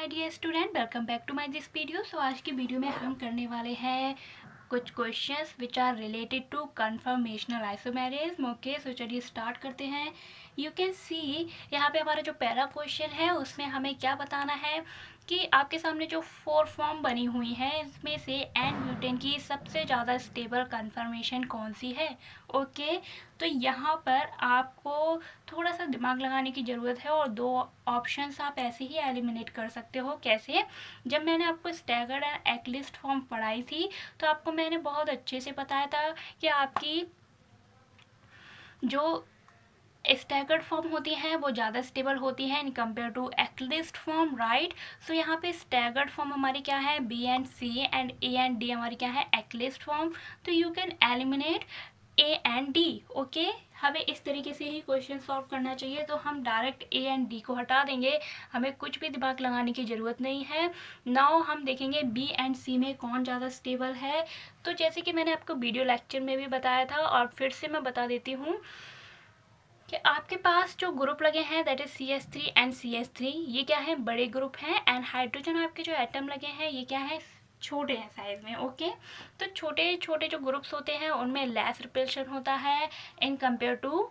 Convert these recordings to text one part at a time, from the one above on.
My dear student, welcome back to my this video. So आज की video में हम करने वाले हैं कुछ questions which are related to conformational isomerism. Okay, so चलिए स्टार्ट करते हैं। यू कैन सी यहाँ पे हमारा जो पहला क्वेश्चन है उसमें हमें क्या बताना है कि आपके सामने जो 4 फॉर्म बनी हुई हैं इसमें से एन ब्यूटेन की सबसे ज़्यादा स्टेबल कन्फर्मेशन कौन सी है। ओके, तो यहाँ पर आपको थोड़ा सा दिमाग लगाने की ज़रूरत है और दो ऑप्शंस आप ऐसे ही एलिमिनेट कर सकते हो। कैसे? जब मैंने आपको स्टैगर्ड एंड एक्लिस्ट फॉर्म पढ़ाई थी तो आपको मैंने बहुत अच्छे से बताया था कि आपकी जो स्टैगर्ड फॉर्म होती हैं वो ज़्यादा स्टेबल होती हैं in compare to eclipsed form, right. So यहाँ पे स्टैगर्ड फॉर्म हमारी क्या है, B and C, and A and D हमारी क्या है, एक्लिस्ट फॉर्म। तो you can eliminate A and D. Okay, हमें इस तरीके से ही क्वेश्चन सॉल्व करना चाहिए। तो हम डायरेक्ट ए एंड डी को हटा देंगे, हमें कुछ भी दिमाग लगाने की ज़रूरत नहीं है। नाउ हम देखेंगे बी एंड सी में कौन ज़्यादा स्टेबल है। तो जैसे कि मैंने आपको वीडियो लेक्चर में भी बताया था और फिर से मैं बता देती हूँ कि आपके पास जो ग्रुप लगे हैं that is CH3 and CH3, ये क्या है, बड़े ग्रुप हैं। एंड हाइड्रोजन आपके जो एटम लगे हैं ये क्या है, छोटे हैं साइज में। ओके, तो छोटे छोटे जो ग्रुप्स होते हैं उनमें लेस रिपल्शन होता है in compare to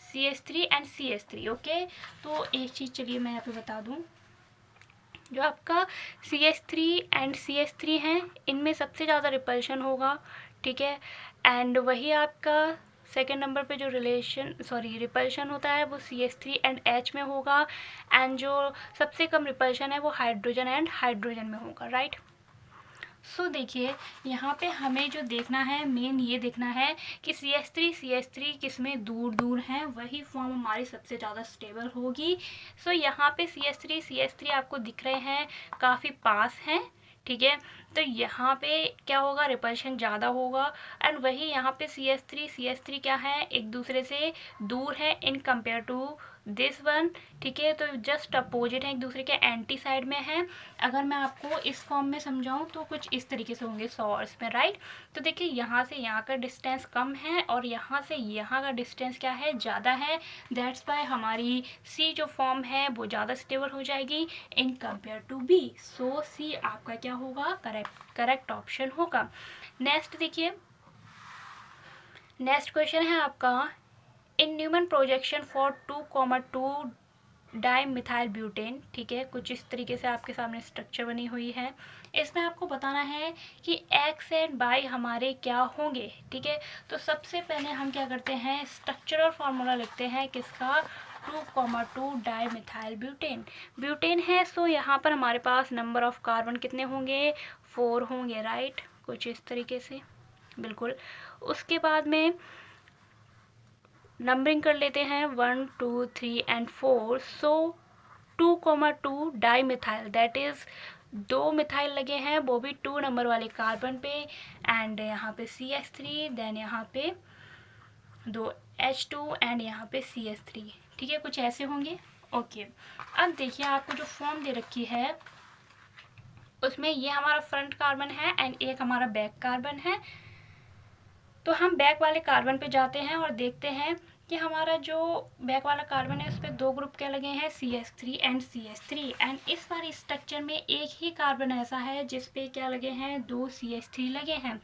CH3 and CH3। Okay, तो एक चीज़ चलिए मैं यहाँ पे बता दूँ, जो आपका CH3 एंड CH3 हैं इनमें सबसे ज़्यादा रिपल्शन होगा, ठीक है। एंड वही आपका सेकेंड नंबर पे जो रिपल्शन होता है वो CH3 एंड H में होगा। एंड जो सबसे कम रिपल्शन है वो हाइड्रोजन एंड हाइड्रोजन में होगा, राइट। सो देखिए यहाँ पे हमें जो देखना है मेन ये देखना है कि CH3 किस में दूर दूर हैं, वही फॉर्म हमारी सबसे ज़्यादा स्टेबल होगी। सो यहाँ पे CH3 आपको दिख रहे हैं काफ़ी पास हैं, ठीक है। तो यहाँ पे क्या होगा, रिपल्शन ज़्यादा होगा। एंड वही यहाँ पे CH3 क्या है, एक दूसरे से दूर है in compare to this one, ठीक है। तो जस्ट अपोजिट है, एक दूसरे के एंटी साइड में है। अगर मैं आपको इस फॉर्म में समझाऊं तो कुछ इस तरीके से होंगे सॉर्स में, राइट। तो देखिए यहाँ से यहाँ का डिस्टेंस कम है और यहाँ से यहाँ का डिस्टेंस क्या है, ज़्यादा है। दैट्स वाई हमारी सी जो फॉर्म है वो ज़्यादा स्टेबल हो जाएगी in compare to B. So C आपका क्या होगा, करेक्ट ऑप्शन होगा। नेक्स्ट देखिए, नेक्स्ट क्वेश्चन है आपका, in Newman projection for 2,2 dimethyl butane, ठीक है। कुछ इस तरीके से आपके सामने स्ट्रक्चर बनी हुई है। इसमें आपको बताना है कि एक्स एंड वाई हमारे क्या होंगे, ठीक है। तो सबसे पहले हम क्या करते हैं, स्ट्रक्चरल फार्मूला लिखते हैं किसका, 2,2 डाइमिथाइल ब्यूटेन है। सो यहाँ पर हमारे पास नंबर ऑफ कार्बन कितने होंगे, 4 होंगे, राइट। कुछ इस तरीके से, बिल्कुल। उसके बाद में नंबरिंग कर लेते हैं 1 2 3 and 4। So 2,2 di methyl, that is 2 methyl लगे हैं, वो भी 2 नंबर वाले कार्बन पे। एंड यहाँ पे CH3, देन यहाँ पे 2 H2 एंड यहाँ पे CH3, ठीक है। कुछ ऐसे होंगे। ओके, अब देखिए आपको जो फॉर्म दे रखी है उसमें ये हमारा फ्रंट कार्बन है एंड एक हमारा बैक कार्बन है। तो हम बैक वाले कार्बन पे जाते हैं और देखते हैं कि हमारा जो बैक वाला कार्बन है उस पर 2 ग्रुप क्या लगे हैं, CH3 एंड CH3। एंड इस बार इस स्ट्रक्चर में एक ही कार्बन ऐसा है जिस पे क्या लगे हैं, 2 CH3 लगे हैं।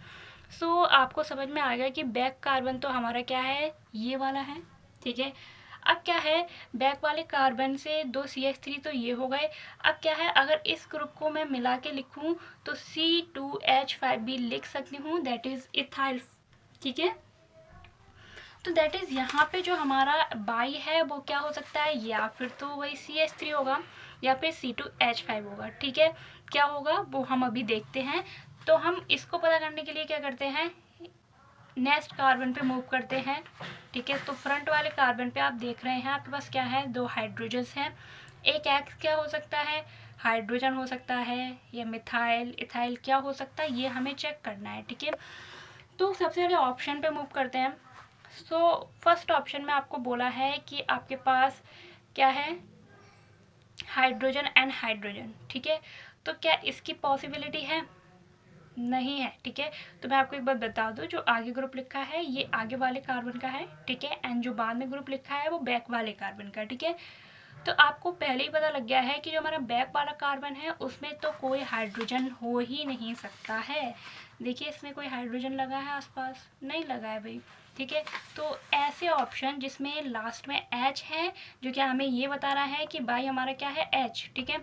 सो आपको समझ में आ गया कि बैक कार्बन तो हमारा क्या है, ये वाला है, ठीक है। अब क्या है, बैक वाले कार्बन से 2 CH3 तो ये हो गए। अब क्या है, अगर इस ग्रुप को मैं मिला के लिखूँ तो C2H5 भी लिख सकती हूँ, दैट इज़ इथाइल, ठीक है। तो दैट इज़ यहाँ पे जो हमारा बाई है वो क्या हो सकता है, या फिर तो वही CH3 होगा या फिर C2H5 होगा, ठीक है। क्या होगा वो हम अभी देखते हैं। तो हम इसको पता करने के लिए क्या करते हैं, नेक्स्ट कार्बन पे मूव करते हैं, ठीक है। तो फ्रंट वाले कार्बन पे आप देख रहे हैं आपके पास क्या है, 2 हाइड्रोजन्स हैं। एक एक्स क्या हो सकता है, हाइड्रोजन हो सकता है, या मिथाइल इथाइल क्या हो सकता है, ये हमें चेक करना है, ठीक है। तो सबसे पहले ऑप्शन पे मूव करते हैं। सो फर्स्ट ऑप्शन में आपको बोला है कि आपके पास क्या है, हाइड्रोजन एंड हाइड्रोजन, ठीक है। तो क्या इसकी पॉसिबिलिटी है, नहीं है, ठीक है। तो मैं आपको एक बात बता दूं, जो आगे ग्रुप लिखा है ये आगे वाले कार्बन का है, ठीक है। एंड जो बाद में ग्रुप लिखा है वो बैक वाले कार्बन का, ठीक है। तो आपको पहले ही पता लग गया है कि जो हमारा बैक वाला कार्बन है उसमें तो कोई हाइड्रोजन हो ही नहीं सकता है। देखिए इसमें कोई हाइड्रोजन लगा है आसपास, नहीं लगा है भाई, ठीक है। तो ऐसे ऑप्शन जिसमें लास्ट में H है, जो कि हमें ये बता रहा है कि भाई हमारा क्या है H, ठीक है,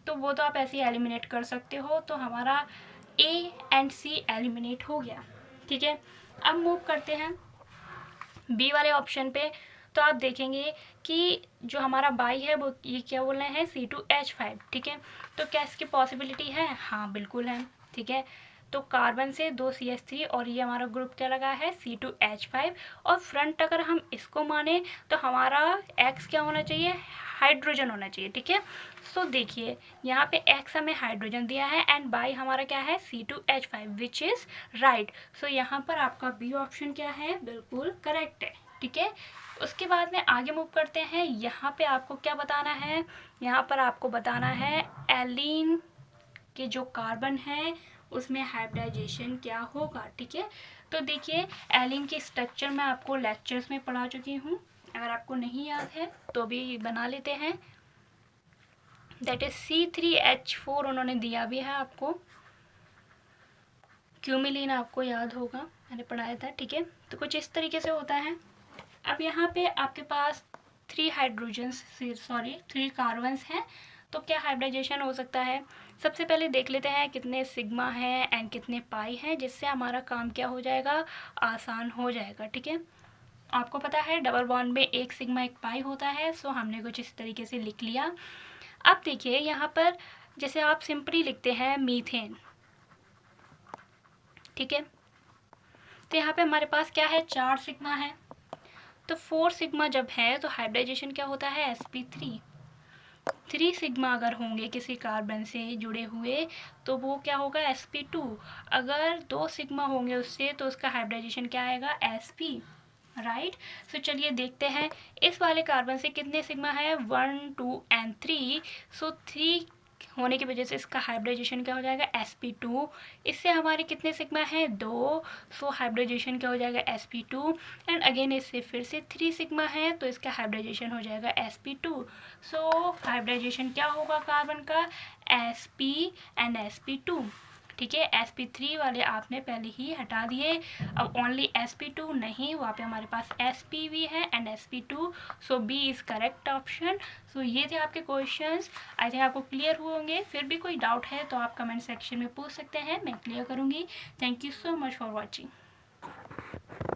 तो वो तो आप ऐसे ही एलिमिनेट कर सकते हो। तो हमारा A एंड C एलिमिनेट हो गया, ठीक है। अब मूव करते हैं बी वाले ऑप्शन पे। तो आप देखेंगे कि जो हमारा बाई है वो ये क्या बोल रहे हैं C2H5, ठीक है। तो क्या इसकी पॉसिबिलिटी है? हाँ बिल्कुल है, ठीक है। तो कार्बन से 2 CH3 और ये हमारा ग्रुप क्या लगा है C2H5, और फ्रंट अगर हम इसको माने तो हमारा X क्या होना चाहिए? हाइड्रोजन होना चाहिए, ठीक है। सो देखिए यहाँ पे X हमें हाइड्रोजन दिया है एंड बाई हमारा क्या है C2H5 which is right. So यहाँ पर आपका बी ऑप्शन क्या है? बिल्कुल करेक्ट है, ठीक है। उसके बाद में आगे मूव करते हैं। यहाँ पे आपको क्या बताना है? यहाँ पर आपको बताना है एलीन के जो कार्बन है उसमें हाइब्रिडाइजेशन क्या होगा, ठीक है। तो देखिए एलीन की स्ट्रक्चर मैं आपको लेक्चर्स में पढ़ा चुकी हूँ, अगर आपको नहीं याद है तो भी बना लेते हैं। दैट इज C3H4 उन्होंने दिया भी है आपको, क्यूमिलीन आपको याद होगा, मैंने पढ़ाया था, ठीक है। तो कुछ इस तरीके से होता है। अब यहाँ पे आपके पास 3 कार्बन्स हैं, तो क्या हाइब्रिडाइजेशन हो सकता है? सबसे पहले देख लेते हैं कितने सिग्मा हैं एंड कितने पाई हैं, जिससे हमारा काम क्या हो जाएगा? आसान हो जाएगा, ठीक है। आपको पता है डबल बॉन्ड में 1 सिग्मा 1 पाई होता है, सो हमने कुछ इस तरीके से लिख लिया। अब देखिए यहाँ पर जैसे आप सिंपली लिखते हैं मीथेन, ठीक है। तो यहाँ पे हमारे पास क्या है? 4 सिग्मा है। तो 4 सिग्मा जब है तो हाइब्रिडाइजेशन क्या होता है? sp3। 3 सिग्मा अगर होंगे किसी कार्बन से जुड़े हुए तो वो क्या होगा? sp2। अगर 2 सिग्मा होंगे उससे तो उसका हाइब्रिडाइजेशन क्या आएगा? sp, right. सो चलिए देखते हैं इस वाले कार्बन से कितने सिग्मा है? 1 2 एंड 3। सो 3 होने की वजह से इसका हाइब्रिडाइजेशन क्या हो जाएगा? sp2। इससे हमारे कितने सिग्मा है? 2। सो हाइब्रिडाइजेशन क्या हो जाएगा? sp2। एंड अगेन इससे फिर से 3 सिग्मा है तो इसका हाइब्रिडाइजेशन हो जाएगा sp2। सो हाइब्रिडाइजेशन क्या होगा कार्बन का? sp एंड sp2, ठीक है। sp3 वाले आपने पहले ही हटा दिए, अब ओनली sp2 नहीं, वहाँ पे हमारे पास sp भी है and sp2। So B is correct option. So ये थे आपके क्वेश्चंस, आई थिंक आपको क्लियर हुए होंगे। फिर भी कोई डाउट है तो आप कमेंट सेक्शन में पूछ सकते हैं, मैं क्लियर करूँगी। Thank you so much for watching.